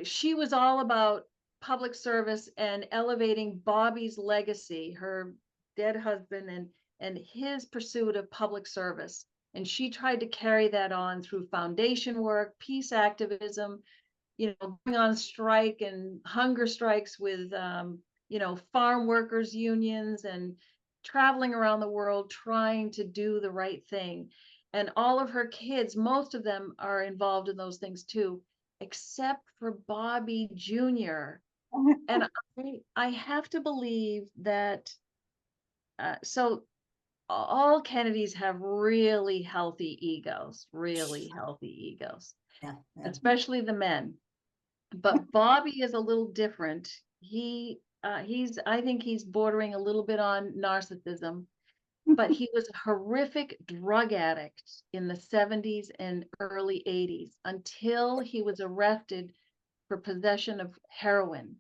she was all about public service and elevating Bobby's legacy, her dead husband, and his pursuit of public service. And she tried to carry that on through foundation work, peace activism, going on strike and hunger strikes with, farm workers unions and traveling around the world trying to do the right thing. And all of her kids, most of them are involved in those things too, except for Bobby Jr. And I have to believe that, so all Kennedys have really healthy egos, Yeah. especially the men. But Bobby is a little different. I think he's bordering a little bit on narcissism, but he was a horrific drug addict in the 70s and early 80s until he was arrested for possession of heroin.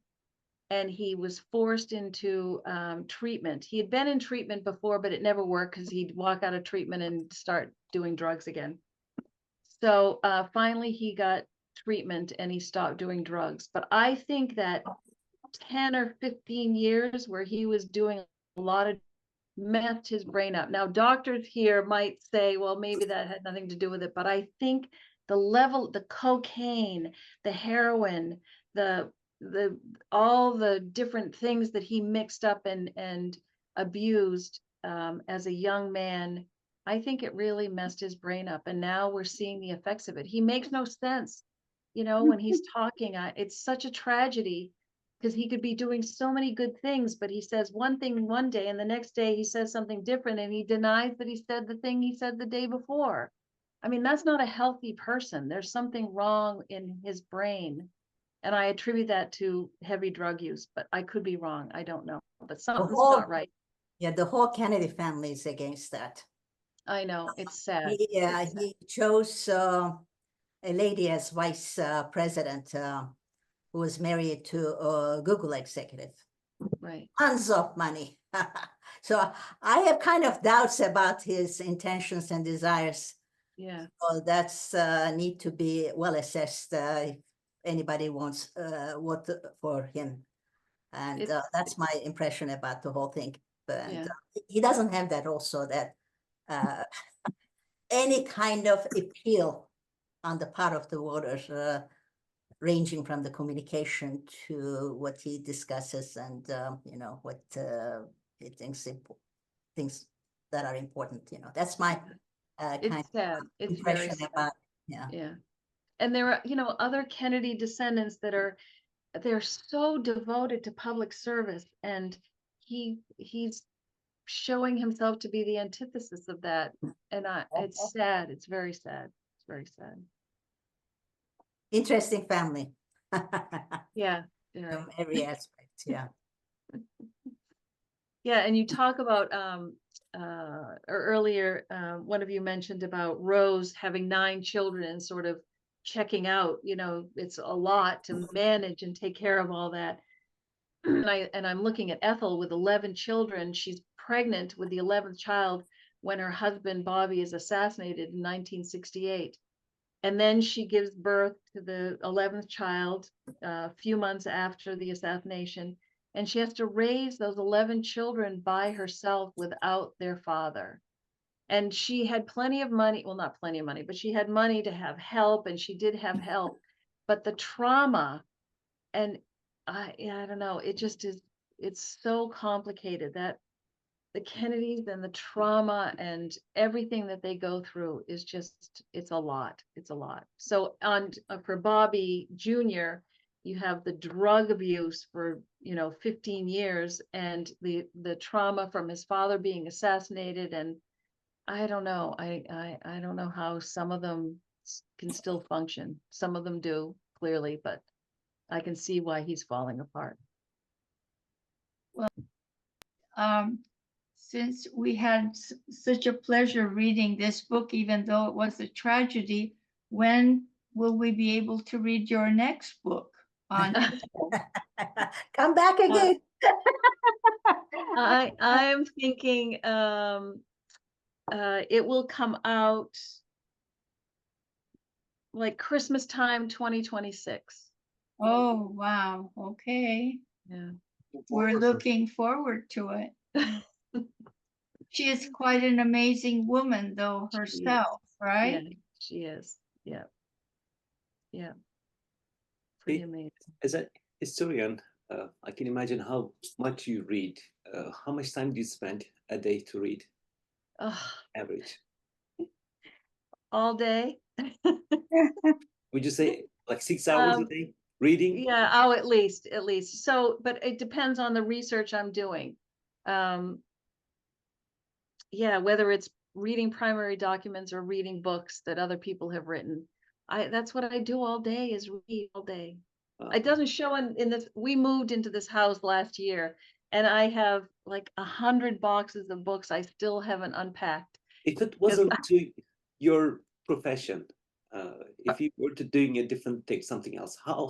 And he was forced into treatment. He had been in treatment before, but it never worked because he'd walk out of treatment and start doing drugs again. So finally he got treatment and he stopped doing drugs. But I think that 10 or 15 years where he was doing a lot of messed his brain up. Now, doctors here might say, well, maybe that had nothing to do with it, but I think the level, the cocaine, the heroin, the all the different things that he mixed up and abused as a young man, I think it really messed his brain up. And now we're seeing the effects of it. He makes no sense, you know, when he's talking. It's such a tragedy because he could be doing so many good things, but he says one thing one day and the next day he says something different, and he denies that he said the thing he said the day before. I mean, that's not a healthy person. There's something wrong in his brain. And I attribute that to heavy drug use, but I could be wrong. I don't know, but something's whole- not right. Yeah, the whole Kennedy family is against that. I know, it's sad. He, It's sad. he chose a lady as vice president who was married to a Google executive. Right. Tons of money. So I have kind of doubts about his intentions and desires. Yeah. So that's need to be well assessed if anybody wants what for him. And It's- that's my impression about the whole thing. But Yeah. he doesn't have that also, that any kind of appeal on the part of the voters, ranging from the communication to what he discusses and you know what he thinks things that are important. You know, that's my kind It's of sad. It's very impression sad. about. Yeah. Yeah. And there are, you know, other Kennedy descendants that they're so devoted to public service, and he's showing himself to be the antithesis of that. And it's sad. It's very sad. It's very sad. Interesting family. Yeah. Very. From every aspect. Yeah. Yeah, and you talk about or earlier, one of you mentioned about Rose having 9 children and sort of checking out. You know, it's a lot to manage and take care of all that. And I'm looking at Ethel with 11 children. She's pregnant with the 11th child when her husband Bobby is assassinated in 1968. And then she gives birth to the 11th child a few months after the assassination. And she has to raise those 11 children by herself without their father. And she had plenty of money. Well, not plenty of money, but she had money to have help, and she did have help. But the trauma, and I don't know, it just is, it's so complicated that the Kennedys and the trauma and everything that they go through is just, it's a lot. It's a lot. So for Bobby Jr., you have the drug abuse for, 15 years, and the trauma from his father being assassinated. And I don't know. I don't know how some of them can still function. Some of them do, clearly, but I can see why he's falling apart. Since we had such a pleasure reading this book, even though it was a tragedy, when will we be able to read your next book on? Come back again. I'm thinking it will come out like Christmas time 2026. Oh, wow. Okay. Yeah. We're looking forward to it. She is quite an amazing woman, though, herself, right? Yeah, she is. Yeah. Yeah. Pretty amazing. As a historian, I can imagine how much you read. How much time do you spend a day to read? Average. All day. Would you say like 6 hours a day reading? Yeah, at least. So, but it depends on the research I'm doing. Yeah, whether it's reading primary documents or reading books that other people have written. That's what I do all day, is read all day. It doesn't show in this. We moved into this house last year, and I have like 100 boxes of books I still haven't unpacked. If it wasn't to your profession, if you were to doing a different thing, something else, how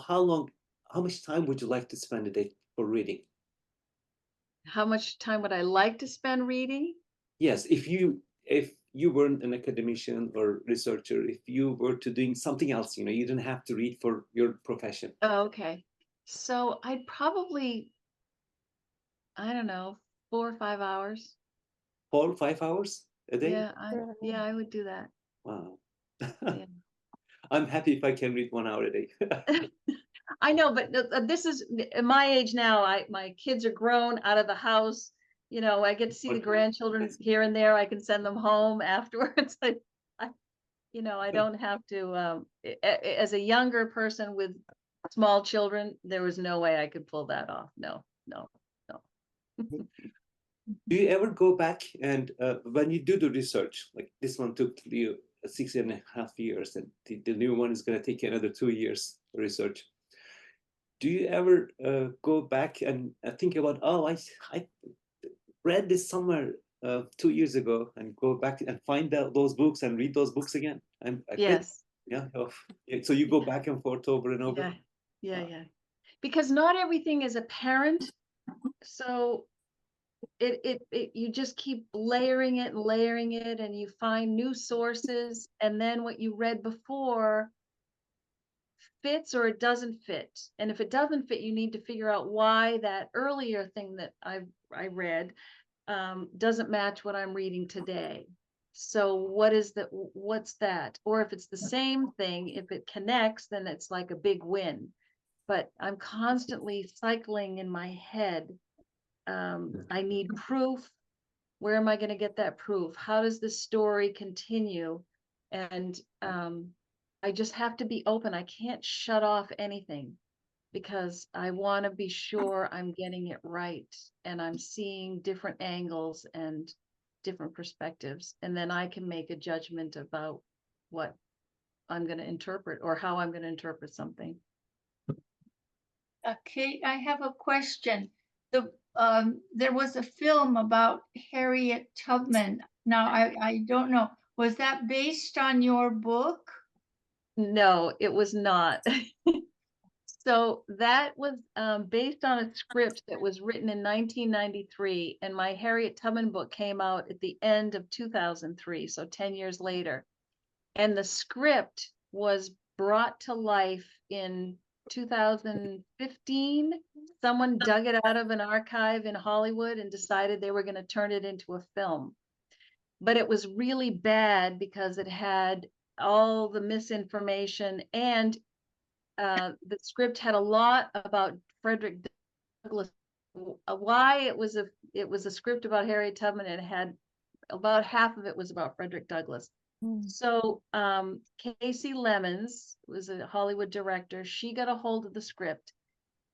much time would you like to spend a day for reading? How much time would I like to spend reading? Yes, if you weren't an academician or researcher, if you were to doing something else, you didn't have to read for your profession. Oh, okay. So I'd probably, I don't know, 4 or 5 hours. 4 or 5 hours a day? Yeah, I would do that. Wow. Yeah. I'm happy if I can read 1 hour a day. I know, but this is at my age now. My kids are grown, out of the house. You know, I get to see the Okay. grandchildren here and there. I can send them home afterwards. I you know, I don't have to. As a younger person with small children, there was no way I could pull that off. No, no, no. Do you ever go back and when you do the research, like this one took you 6.5 years, and the new one is going to take another 2 years research. Do you ever go back and think about, oh, I read this somewhere 2 years ago, and go back and find those books and read those books again? Yes. Yeah. Yeah. So you go back and forth over and over. Yeah. Because not everything is apparent. So it you just keep layering it and layering it, and you find new sources, and then what you read before fits or it doesn't fit. And if it doesn't fit, you need to figure out why that earlier thing that I read doesn't match what I'm reading today. So what's that? Or if it's the same thing, if it connects, then it's like a big win. But I'm constantly cycling in my head. I need proof. Where am I going to get that proof? How does this story continue? And I just have to be open. I can't shut off anything, because I want to be sure I'm getting it right and I'm seeing different angles and different perspectives. And then I can make a judgment about what I'm going to interpret or how I'm going to interpret something. Okay, I have a question. There was a film about Harriet Tubman. Now, I don't know, was that based on your book? No, it was not. So that was based on a script that was written in 1993, and my Harriet Tubman book came out at the end of 2003, so 10 years later. And the script was brought to life in 2015. Someone dug it out of an archive in Hollywood and decided they were going to turn it into a film. But it was really bad because it had all the misinformation, and the script had a lot about Frederick Douglass. Why it was a script about Harriet Tubman, and it had about half of it was about Frederick Douglass. So Casey Lemons was a Hollywood director. She got a hold of the script,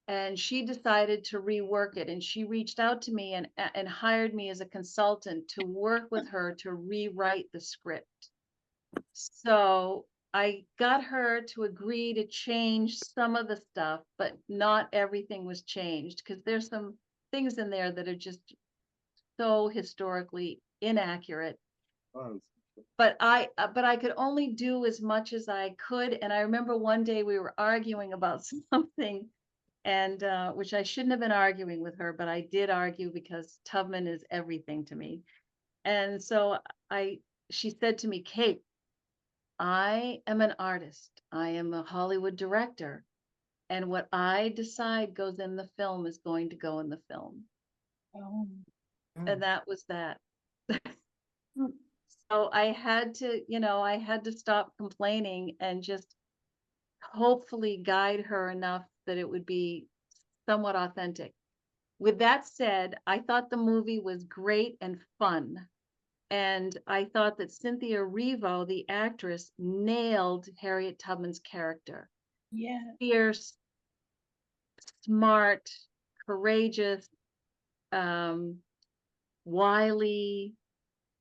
and she decided to rework it. And she reached out to me and hired me as a consultant to work with her to rewrite the script. So I got her to agree to change some of the stuff, but not everything was changed, because there's some things in there that are just so historically inaccurate. But I could only do as much as I could. And I remember one day we were arguing about something, and which I shouldn't have been arguing with her, but I did argue because Tubman is everything to me. And so she said to me, Kate, I am an artist. I am a Hollywood director. And what I decide goes in the film is going to go in the film. Oh. And that was that. So I had to stop complaining and just hopefully guide her enough that it would be somewhat authentic. With that said, I thought the movie was great and fun. And I thought that Cynthia Erivo, the actress, nailed Harriet Tubman's character. Yeah. Fierce, smart, courageous, wily.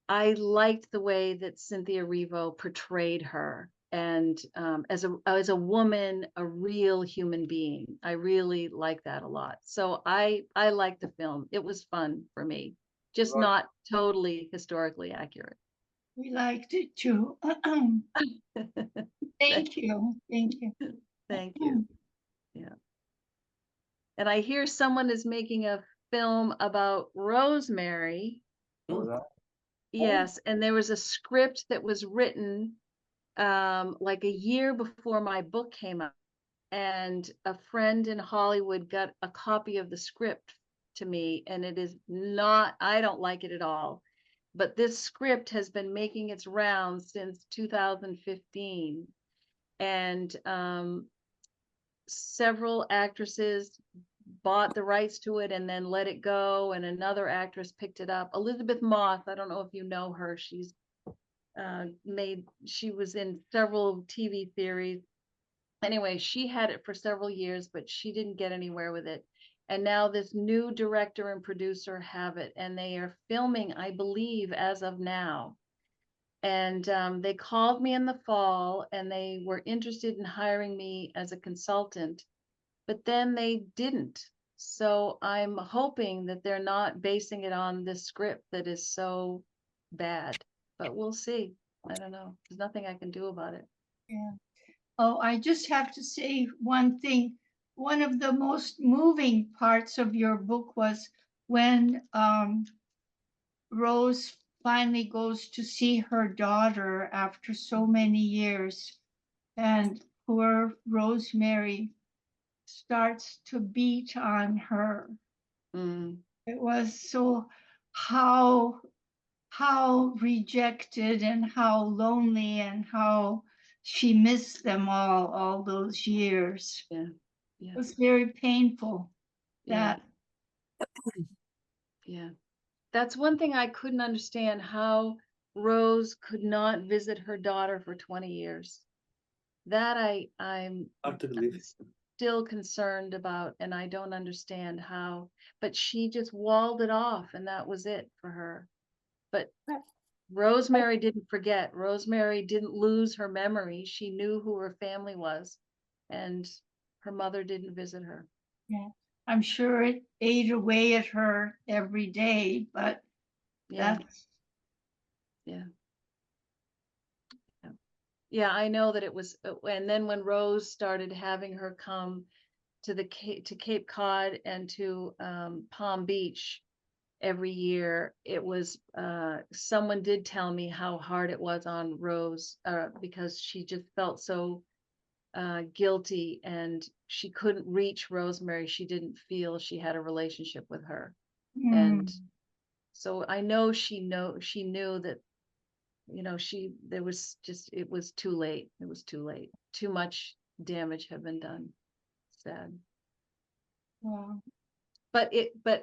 I liked the way that Cynthia Erivo portrayed her, and as a woman, a real human being. I really like that a lot. So I liked the film. It was fun for me, just not totally historically accurate. We liked it too. Thank you. Thank you. Thank you. Yeah. And I hear someone is making a film about Rosemary. Yes, and there was a script that was written like a year before my book came out, and a friend in Hollywood got a copy of the script to me, and it is not, I don't like it at all. But this script has been making its rounds since 2015. And several actresses bought the rights to it and then let it go, and another actress picked it up. Elizabeth Moss, I don't know if you know her. She's she was in several TV series. Anyway, she had it for several years, but she didn't get anywhere with it. And now this new director and producer have it, and they are filming, I believe, as of now. And they called me in the fall, and they were interested in hiring me as a consultant, but then they didn't. So I'm hoping that they're not basing it on this script that is so bad, but we'll see. I don't know. There's nothing I can do about it. Yeah. Oh, I just have to say one thing. One of the most moving parts of your book was when Rose finally goes to see her daughter after so many years, and poor Rosemary starts to beat on her. It was so how rejected and how lonely and how she missed them all those years. Yeah. It was very painful. Yeah. That Yeah. That's one thing I couldn't understand, how Rose could not visit her daughter for 20 years. That I'm Hard to believe. still concerned about, and I don't understand how, but she just walled it off, and that was it for her. But Rosemary didn't forget. Rosemary didn't lose her memory. She knew who her family was, and her mother didn't visit her. yeah, I'm sure it ate away at her every day, but Yeah. that's Yeah. Yeah, I know that it was, and then when Rose started having her come to Cape Cod and to Palm Beach every year, it was someone did tell me how hard it was on Rose because she just felt so guilty, and she couldn't reach Rosemary. She didn't feel she had a relationship with her. And so I know she knew that, you know, it was too late. It was too late. Too much damage had been done. Sad. wow. But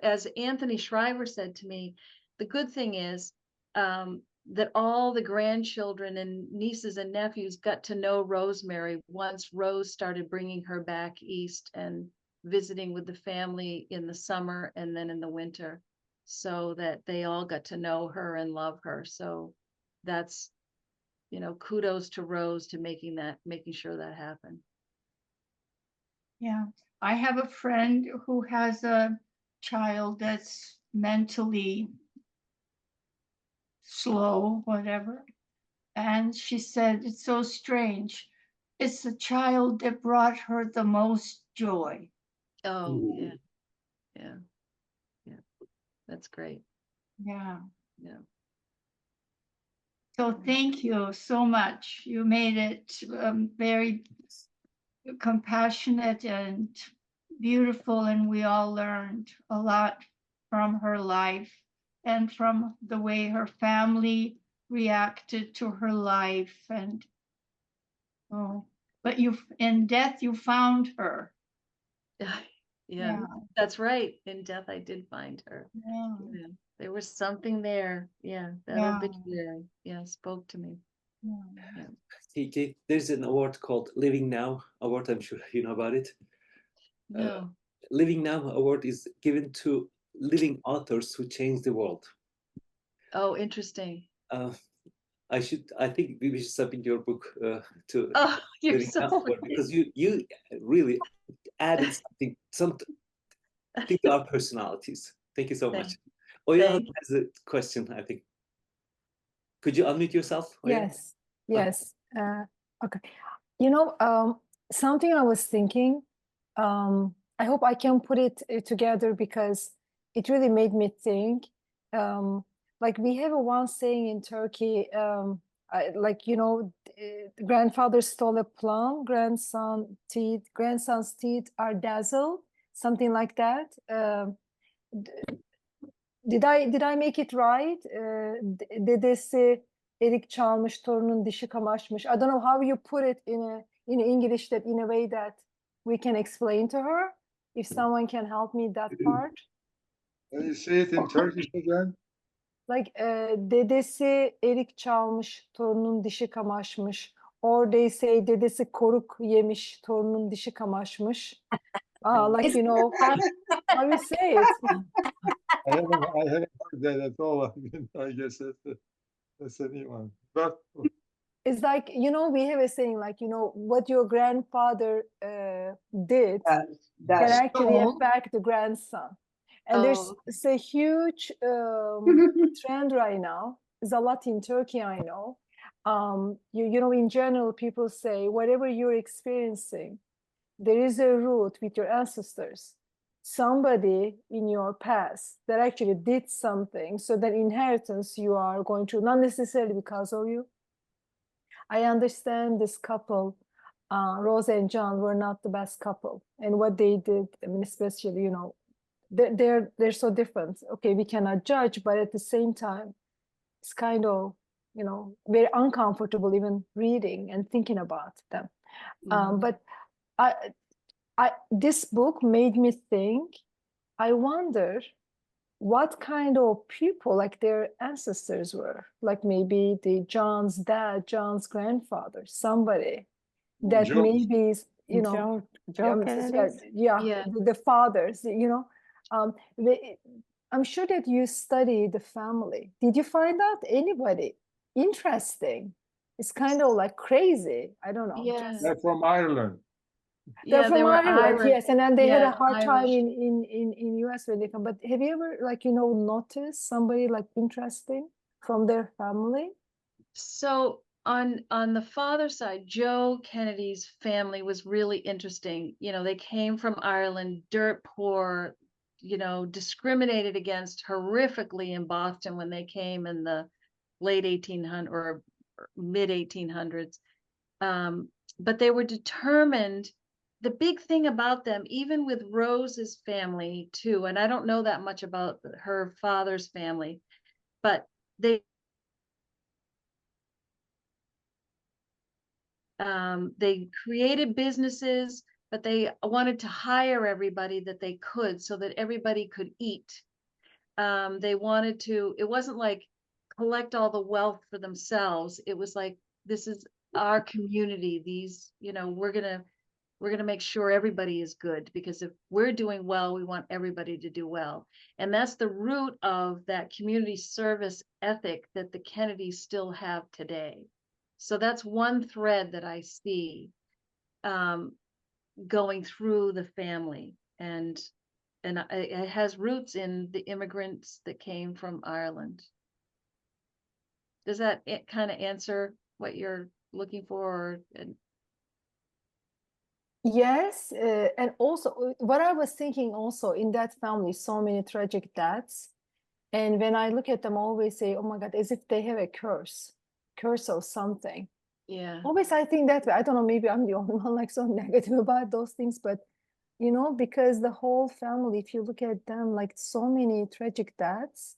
as Anthony Shriver said to me, the good thing is that all the grandchildren and nieces and nephews got to know Rosemary once Rose started bringing her back east and visiting with the family in the summer and then in the winter, so that they all got to know her and love her. So that's, you know, kudos to Rose to making sure that happened. Yeah, I have a friend who has a child that's mentally slow, whatever. And she said, it's so strange. It's the child that brought her the most joy. Oh, yeah. Yeah. Yeah. That's great. Yeah. Yeah. So thank you so much. You made it very compassionate and beautiful, and we all learned a lot from her life and from the way her family reacted to her life. And but in death you found her. Yeah, that's right. In death I did find her. Yeah. Yeah. There was something there. Yeah, that obituary, spoke to me. Yeah. TJ, there's an award called Living Now Award. I'm sure you know about it. No. Living Now Award is given to living authors who change the world. Oh, interesting. I think we should submit your book to You're Living so Now Award, because you really added something to our personalities. Thank you so much. Oya has a question, I think. Could you unmute yourself, Oya? Yes. Okay. You know, something I was thinking, I hope I can put it together because it really made me think. Like we have one saying in Turkey, like, you know, grandfather stole a plum, grandson's teeth are dazzled, something like that. Did I make it right? Dedesi erik çalmış, torunun dişi kamaşmış. I don't know how you put it in English, that in a way that we can explain to her. If someone can help me that part. Can you say it in Turkish again? Like dedesi erik çalmış, torunun dişi kamaşmış. Or they say dedesi koruk yemiş, torunun dişi kamaşmış. Like, you know, how you say it? I haven't heard that at all. I guess that's a new one. But It's like, you know, we have a saying like, you know, what your grandfather did can That's actually Oh. affect the grandson. And there's Oh. it's a huge trend right now. There's a lot in Turkey, I know. You know, in general, people say whatever you're experiencing, there is a root with your ancestors, somebody in your past that actually did something, so that inheritance you are going to, not necessarily because of you. I understand this couple, Rose and John, were not the best couple, and what they did, I mean, especially, you know, they're so different. Okay, we cannot judge, but at the same time, it's kind of, you know, very uncomfortable even reading and thinking about them. But this book made me think, I wonder what kind of people like their ancestors were, like maybe the John's dad, John's grandfather, somebody that Joe- maybe is, you know, Joe Kennedy. Yeah. the fathers, you know, I'm sure that you study the family. Did you find out anybody interesting? It's kind of like crazy. I don't know. Yeah. just- They're from Ireland. They're Yeah, from they were Ireland, Irish. yes, and then they had a Yeah, hard time Irish. in US when they come. But have you ever, like, you know, noticed somebody like interesting from their family? So on the father side, Joe Kennedy's family was really interesting. You know, they came from Ireland, dirt poor, you know, discriminated against horrifically in Boston when they came in the late 1800s or mid 1800s. But they were determined. The big thing about them, even with Rose's family too, and I don't know that much about her father's family, but they created businesses, but they wanted to hire everybody that they could so that everybody could eat. They wanted to, it wasn't like collect all the wealth for themselves. It was like, this is our community. These, you know, we're gonna make sure everybody is good, because if we're doing well, we want everybody to do well. And that's the root of that community service ethic that the Kennedys still have today. So that's one thread that I see going through the family, and it has roots in the immigrants that came from Ireland. Does that kind of answer what you're looking for? Yes, and also what I was thinking also, in that family, so many tragic deaths. And when I look at them, I always say, oh my God, as if they have a curse of something. Yeah. Always I think that way. I don't know, maybe I'm the only one like so negative about those things, but you know, because the whole family, if you look at them, like so many tragic deaths,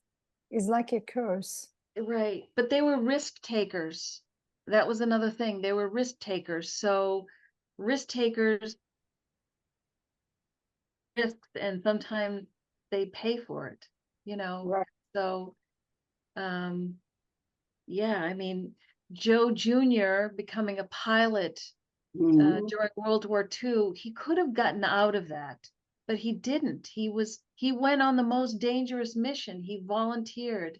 is like a curse. Right. But they were risk takers. That was another thing. They were risk takers. So risk takers risks, and sometimes they pay for it, you know. Right. So yeah, I mean, Joe Jr. becoming a pilot Mhm. during World War II, he could have gotten out of that, but he didn't. He went on the most dangerous mission. He volunteered,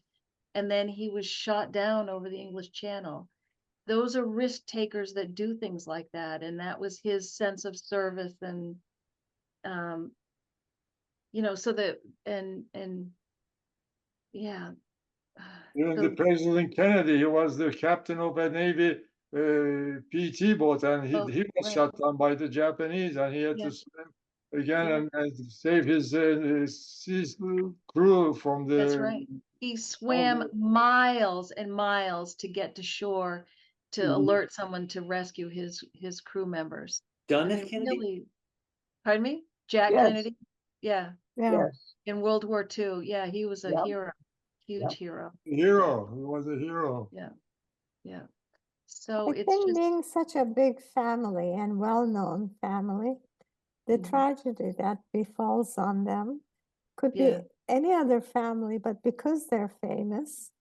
and then he was shot down over the English Channel. Those are risk takers that do things like that, and that was his sense of service. And you know, so that and yeah. Even So- the President Kennedy, he was the captain of a Navy PT boat, and he Oh, was right. shot down by the Japanese, and he had Yeah. to swim again and save his crew from the. That's right. He swam miles and miles to get to shore to Mhm. alert someone to rescue his crew members. John I F. mean, Kennedy. really, pardon me? Jack Yes. Kennedy? Yeah, Yeah. Yes. in World War II. Yeah, he was a Yep. hero, huge Yep. hero. Hero. He was a hero. Yeah. So I it's think just, being such a big family and well-known family, the Mhm. tragedy that befalls on them could Yeah. be any other family, but because they're famous,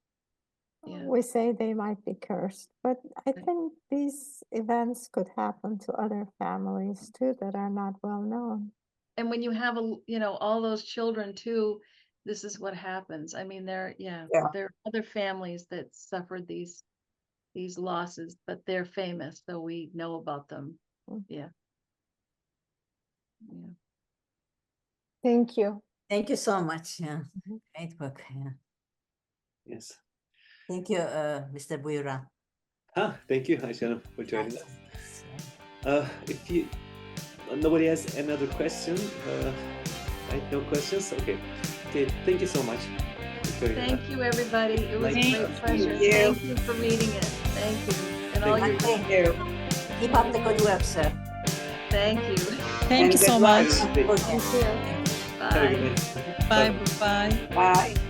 Yeah. we say they might be cursed. But I Right. think these events could happen to other families too that are not well known. And when you have all those children too, this is what happens. I mean, there are other families that suffered these losses, but they're famous, so we know about them. Mm. Yeah. Thank you. Thank you so much. Yeah, Mhm. great book. Yeah. Yes. Thank you, Mr. Buyura. Thank you, Aisha, for joining us. Yeah. If nobody has another question, right? No questions. Okay. Thank you so much for joining us. Thank you, everybody. It was a Thank great pleasure. you. Thank you for reading it. Thank you. And all your, Thank you. Keep up the good work, sir. thank you. Thank And you so good luck. much. Thank you. Have a Bye. good night. Bye. Bye. Bye.